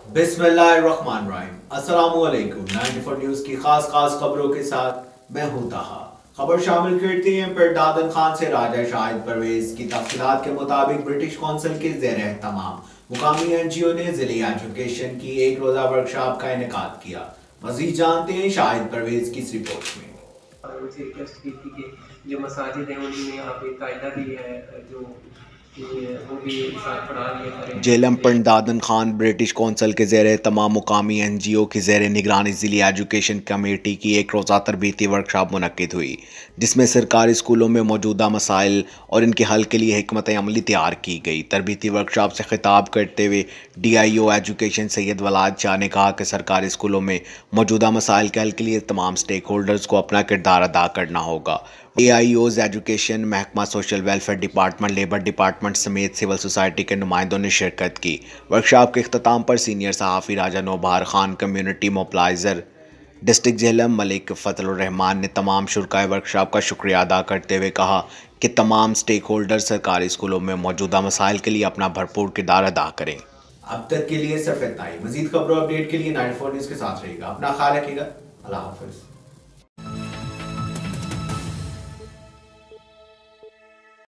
बिस्मिल्लाहिर्रहमानिर्रहीम। अस्सलामुअलैकुम। 94 न्यूज़ की खास खबरों के साथ मैं हूं ताहा। खबर शामिल करते हैं पिरदादन खान से राजा शाहिद परवेज की तफसीलात के मुताबिक ब्रिटिश कौंसिल के ज़ेर एहतमाम मुकामी NGO ने ज़िले एजुकेशन की एक रोज़ा वर्कशॉप का इनेकाद किया। मज़ीद जानते हैं शाहिद परवेज की इस रिपोर्ट में। उनसे रिक्वेस्ट की थी कि जो मसाजिद हैं उनमें यहाँ पे कायदा भी है जो वो भी साथ पढ़ा लिया करें। जेलम पिरदादन खान ब्रिटिश कौंसिल के ज़ेर तमाम मुकामी NGO की ज़ेर निगरानी ज़िली एजुकेशन कमेटी की एक रोज़ा तरबीती वर्कशॉप मुनक्किद हुई, जिसमें सरकारी स्कूलों में मौजूदा मसाइल और इनके हल के लिए हिकमत अमली तैयार की गई। तरबीती वर्कशॉप से खिताब करते हुए DIO एजुकेशन सैयद वलाद शाह ने कहा कि सरकारी स्कूलों में मौजूदा मसाइल के हल के लिए तमाम स्टेक होल्डर्स को अपना किरदार अदा करना होगा। AIOs एजुकेशन, महकमा social welfare department, labour department समेत सिविल सोसाइटी के नुमाइंदों ने शिरकत की। वर्कशॉप के अख्ताम पर सीनियर सहाफ़ी Raja Naubahar Khan, community mobilizer district Jhelum Malik Fazal ur Rehman ने तमाम शुरकाए वर्कशॉप का शुक्रिया अदा करते हुए कहा कि तमाम स्टेक होल्डर सरकारी स्कूलों में मौजूदा मसाइल के लिए अपना भरपूर किरदार अदा करें। अब तक के लिए सिर्फ इतना ही। मज़ीद खबरों अपडेट के लिए 94 न्यूज़ के साथ रहिएगा। अपना ख्याल रखिएगा। अल्लाह हाफ़िज़।